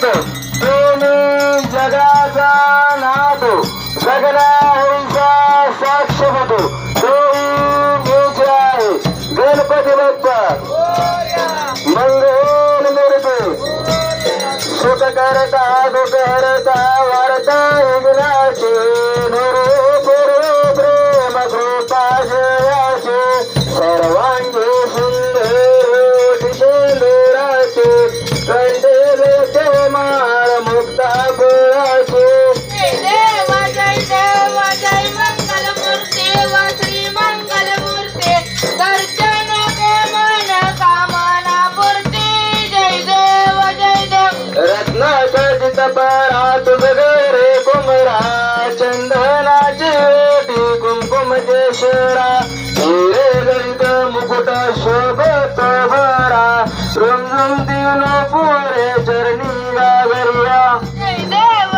नाथ तुम्ही जगाचा नाथ सगळा हरीचा साक्षीभूत तोही मीच आहे गणपती बाप्पा मंगल मूर्ती सुख करता दुःख हरता वारता विघ्नाचे प्रेम कृपा जयाचे सर्वांगी सुंदर शेंदुराचे कंठे माळ मुक्ता फुलाचे देव जय मंगल मूर्ती व श्री मंगल मूर्ती दर्शन के मन कामना पूर्ती जय देव रत्नाखचित परा तुझ रे कुमरा चंदनाची ओटी कुंकुम केशरा हिरे गणित मुकुट शोभत भरा रुमझुम दिन पुरे चरणी गागरिया जय देव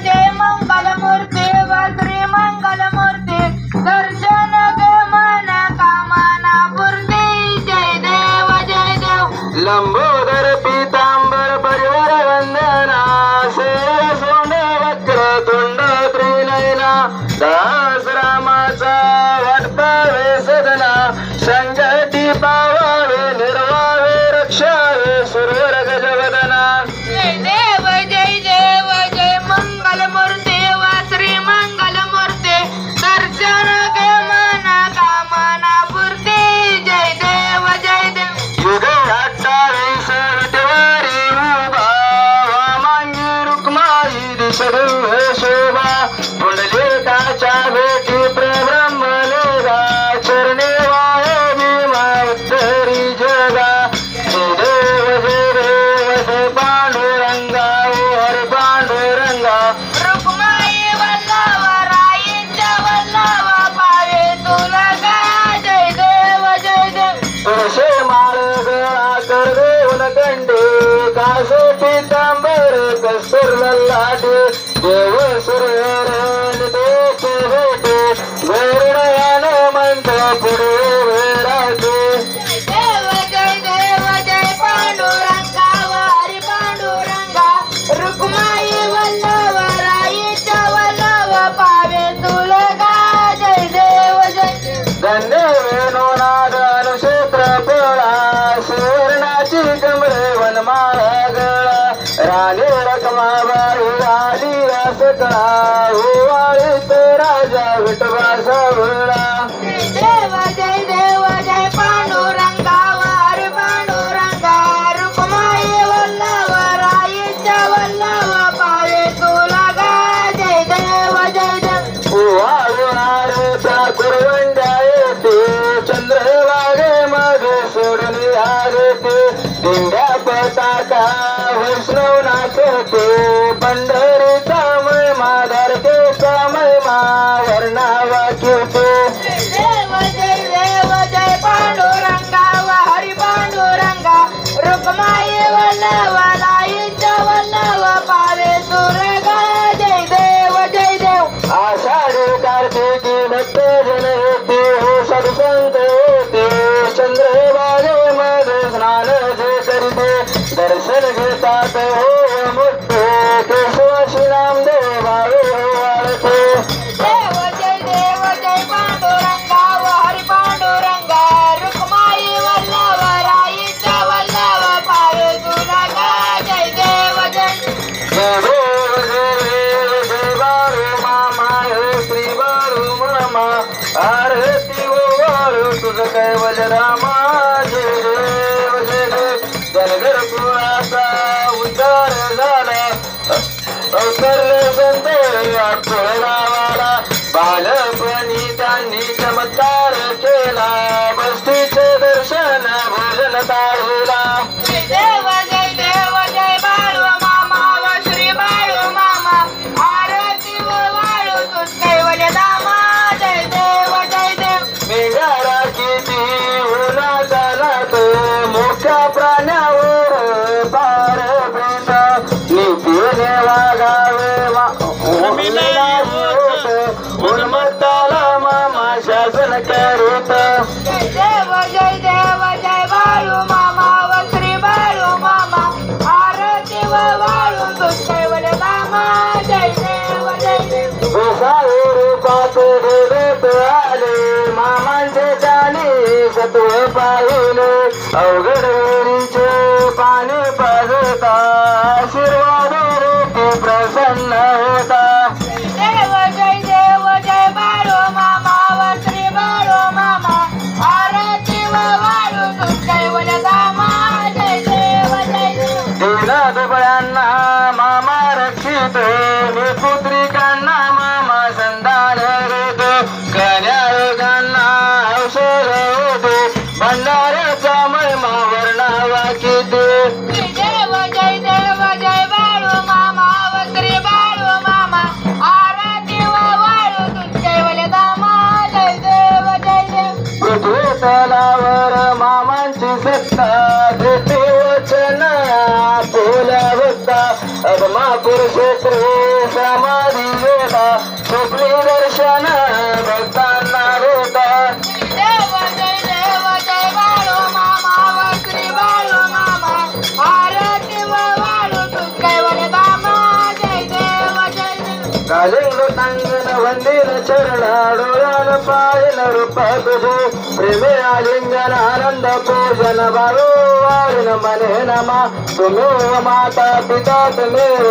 जय मंगल मूर्ती व श्री मंगल मूर्ती दर्शन के मन कामना पूर्ती जय देव लंबोदर पीतांबर परिवार वंदना शेर सोंड वक्र तुंड त्रिनयना दास रामाचा वाटपावे सदना संकटी पावावे निर्वावे रक्षावे सुरवर गजवदना जय देव जय मंगल मूर्ती व श्री मंगल मूर्ती दर्शन के मन कामना पूर्ती जय देव युग 28 विटेवारी उभा वामांगी रुक्माई दिसगृह शोभा पुंडलिकाच्या भेटी प्रब्रह्मलेगा चरणे वाहे भीमा उत्तरी जगा जय देव जय पांडुरंगा ओ हरे पांडुरंगा रुक्माई वल्लभ राईंच्या वल्लभ पावे तुला गा जय देव तुळशी माळ गळा कर देऊन कंडे कासे पीतांबर कसर ललाटे देव सुरहरण देखे भेटे गरुडयान मंत पुढे वेराटे देव जय पांडुरंगा हरी पांडुरंगा रुक्माई वल्लभ राईंच्या वल्लभ पावे तुला गा जय देव धन्य वेणो नाद अनुक्षेत्र पोळा सुवर्णाची कमळे वनमाळा गळा राणी रखमाबाई आली सकळा ओवाळीत राजा विठोबा सावळा देव जय पांडुरंगा हरी पांडुरंगा रुक्माई वल्लभ राईंच्या वल्लभ पावे तुला गा जय देव ओवाळणार त्या कुरवंड्या येते चंद्रभागे मध्ये सोडून आले दिंड्या पताका वैष्णव नाचते पंढरीचा महिमा धरतेचा महिमा वर्णावा कीर्ते देव जय पांडुरंगा हरी पांडुरंगा रुक्माई वल्लभ राईंच्या वल्लभ पावे तुला गा जय देव आषाढी कार्तिकी भक्त जन येते हो सदसंत येते चंद्रभागे मध्ये स्नान जे करीते दर्शन घेतात हो मुक्ते केशवाशी नामदेव भावे हो वाळते देव जय पांडुरंगा हरी पांडुरंगा रुक्माई वल्लभ राईंच्या वल्लभ पावे तुला गा जय देव जय देव जय बाळू मामा हे श्री बाळू मामा आरती ओ बाळू तुझ कैवल रामा जय देव जनगर कुळाचा उद्धार झाला अवतरले संत अडथळ गावाला बालपणी त्यांनी चमत्कार केला बस्तीचे दर्शन भोजन ताळला देव जय बाळू मामा व श्री बाळू मामा आरती व वाळू तुझ कैवल्य धामा जय देव मेघारा किती उन्हा झाला तो मोठ्या प्राण्यावर पार प्रेत नीतीने वागावे उन्मत्ताला मामा शासन करीत जय देव जय बाळू मामा व श्री बाळू मामा जय देव जय बाळू मामा व श्री बाळू मामा आरती व वाळू तुझे वले दामा जय देव जय देव पृथ्वी तलावर मामांची सत्ता देते वचन फुल्या भक्ता अदमा पुरुषेत्री समाधी वेदा स्वप्नी दर्शन भक्तांना देता देव जय बाळू मामा व श्री बाळू मामा आरती व वाळू तुझे वले दामा जय देव जय देव कालिंग तांगण वंदिल चरण डोळ्यान पाहिल रूप तुझे प्रेमे आलिंगन आनंद पूजन बाळू वाळून मने नमा तुमेव माता पिता तुमेव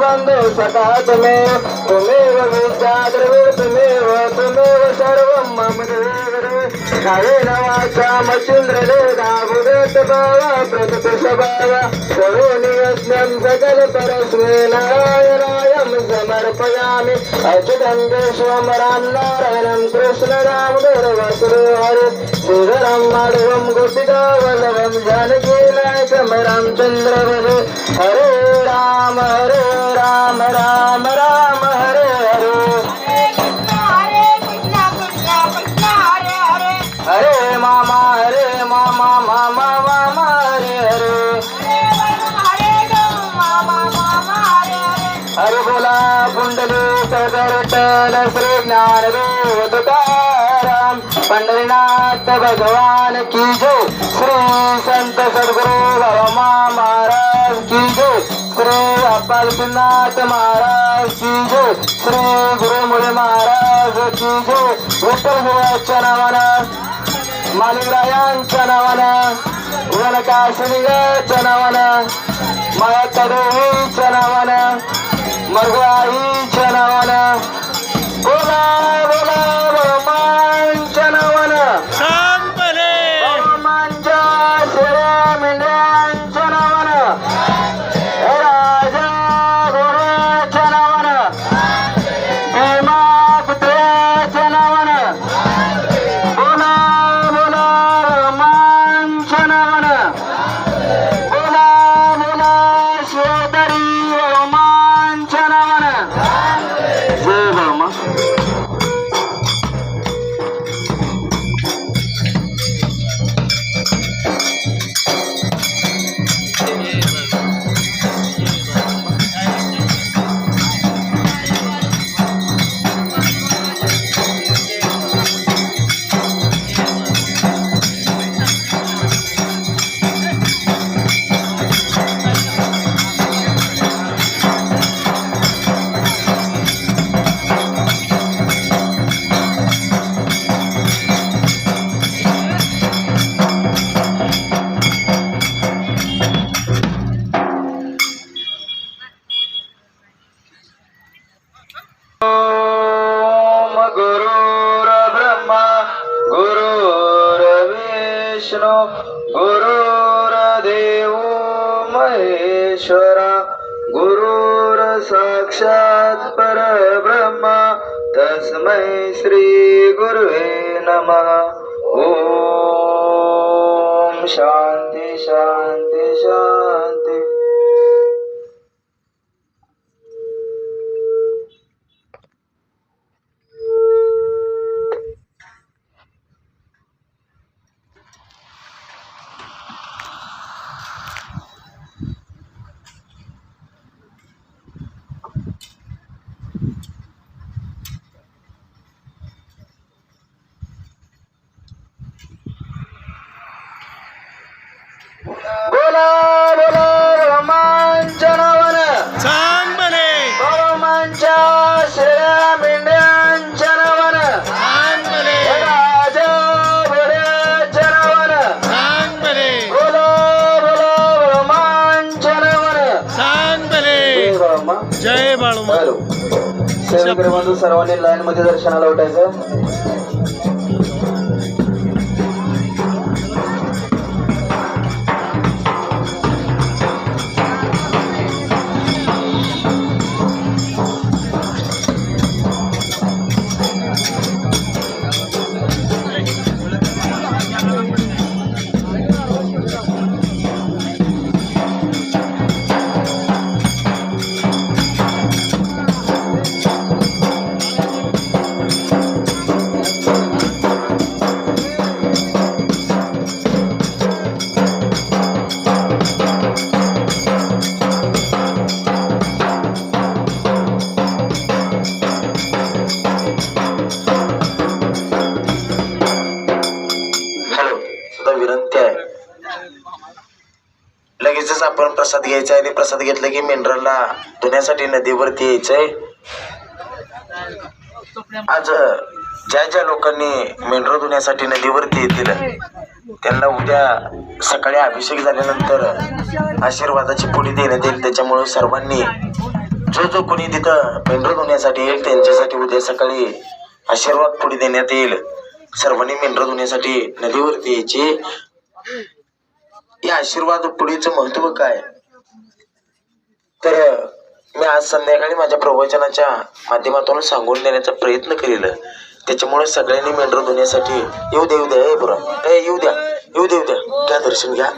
बंधू सखा तुमेव विद्या द्रविड तुमेव सर्वं मम देव काळेन वाचा मच्छिंद्र देदा बुधत बावा प्रतपुष बावा करोनि यज्ञं सकल परस्मै नारायणायं समर्पयामि अच्युतं नारायणं कृष्ण दामोदर वासुदेव हरे श्रीधरं माधवं गोपिका वल्लभं जानकी नायकं रामचंद्र हरे राम राम राम हरे हरे हरे कृष्ण कृष्ण हरे हरे हरे मामा मामा हरे हरे हरे राम मामा हरे हरे हरे बोला पुंडली सदरटन श्री ज्ञानदेव तुकाराम पंढरीनाथ भगवान की जय श्री संत सद्गुरु बाबा महाराज की जय श्री अप्पालनाथ महाराज की जय श्री गुरुमुळे महाराज की जय विठ्ठल देवाच्या नावानं मालिकरायांच्या नावानं वनकाशिनीच्या नावानं मायाच्या देवीच्या नावानं मरगुआईच्या नावानं बोला बोला रोमांच्या नावानं रोमांच्या शेळ्या मेंढ्यांच्या नावानं राजा घोड्याच्या नावानं भीमा पुतळ्याच्या नावानं बोला बोला रोमांच्या नावानं बोला बोला शेतरी रोमांच्या नावानं जय ब्रह्मा ओम गुरुर्ब्रह्मा गुरुर्विष्णु गुरुर्देवो महेश्वरा गुरुर्साक्षात् परब्रह्म तस्मै श्री गुरुवे नमः ओम शांती शांती शांती बोला बोला रोमांच्या नावानं रोमांच्या शेळ्या मेंढ्यांच्या नावानं राजा घोड्याच्या नावानं बोला बोला रोमांच्या नावानं जय बाळू हॅलो सेवेकरी बंधू सर्वांनी लाईन मध्ये दर्शनाला उठायचं लगेचच आपण प्रसाद घ्यायचा आणि प्रसाद घेतला की मेंढराला धुण्यासाठी नदीवरती यायचंय. आज ज्या ज्या लोकांनी मेंढर धुण्यासाठी नदीवरती येतील त्यांना उद्या सकाळी अभिषेक झाल्यानंतर आशीर्वादाची पुडी देण्यात येईल. त्याच्यामुळे सर्वांनी जो कोणी तिथं मेंढर धुण्यासाठी येईल त्यांच्यासाठी उद्या सकाळी आशीर्वाद पुडी देण्यात येईल. सर्वांनी मेंढर धुण्यासाठी नदीवरती यायची. या आशीर्वाद पुडीचं महत्व काय तर मी आज संध्याकाळी माझ्या प्रवचनाच्या माध्यमातून सांगून देण्याचा प्रयत्न केलेला. त्याच्यामुळे सगळ्यांनी मेंढर धुण्यासाठी येऊ द्या येऊ द्या घ्या दर्शन घ्या.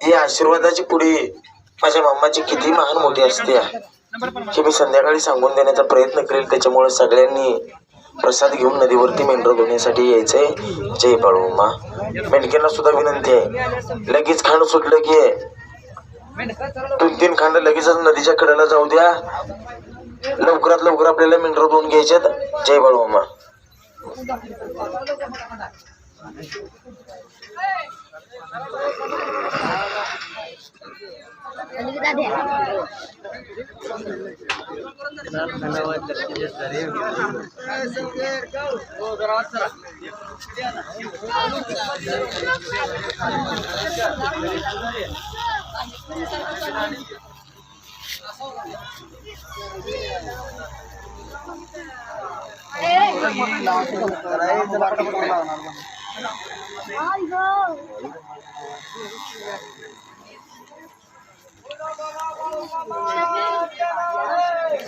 ही आशीर्वादाची पुडी माझ्या मामाची किती महान मोठी असते हे मी संध्याकाळी सांगून देण्याचा प्रयत्न करेल. त्याच्यामुळे सगळ्यांनी प्रसाद घेऊन नदीवरती मेंढर धुण्यासाठी यायचंय. जय बाळूमा. मेंढक्यांना सुद्धा विनंती आहे, लगेच खांड सुटलं की 2-3 खांड लगेचच नदीच्या कडेला जाऊ द्या. लवकरात लवकर आपल्याला मेंढर धुवून घ्यायच्यात. जय बाळूमा.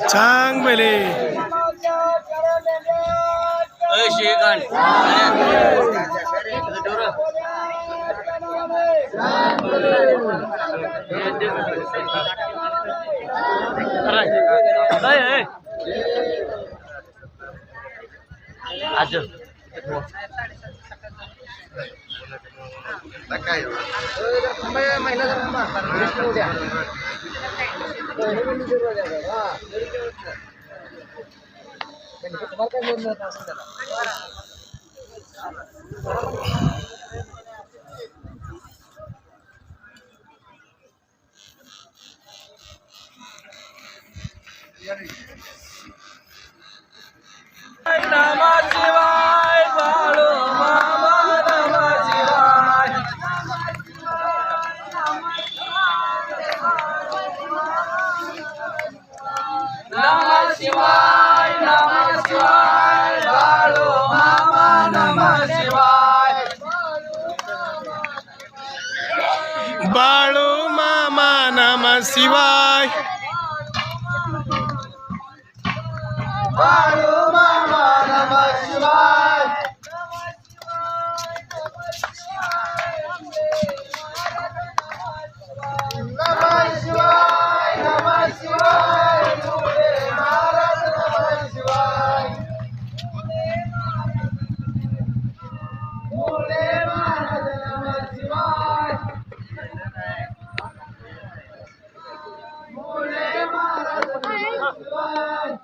चांग बेले बाळू मामा नमः शिवाय. बाळू मामा नमः शिवाय. नमः शिवाय नमः शिवाय. भोले महाराज नमः शिवाय. भोले महाराज नमः शिवाय. भोले महाराज नमः शिवाय.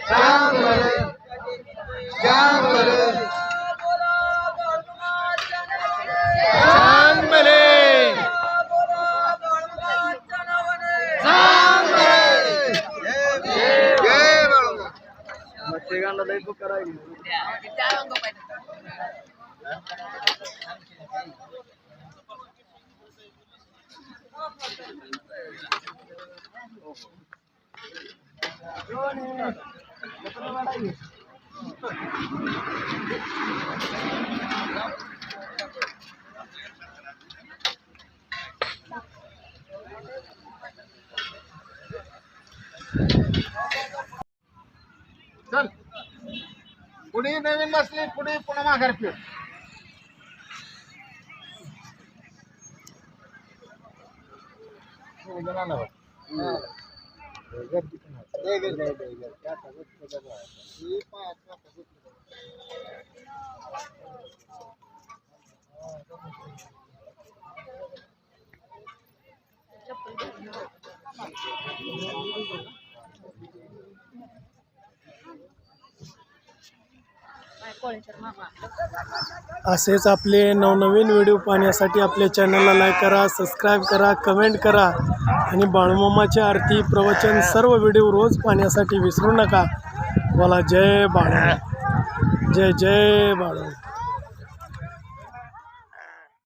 छान भले चल पुढे नवीन बसली पुढे पुन्हा माघार फिर असेच आपले नवनवीन व्हिडिओ पाहण्यासाठी आपल्या चॅनलला लाईक करा, सबस्क्राईब करा, कमेंट करा आणि बाळूमामाची आरती प्रवचन सर्व व्हिडिओ रोज पाहण्यासाठी विसरू नका. बोला जय बाळू, जय जय बाळू.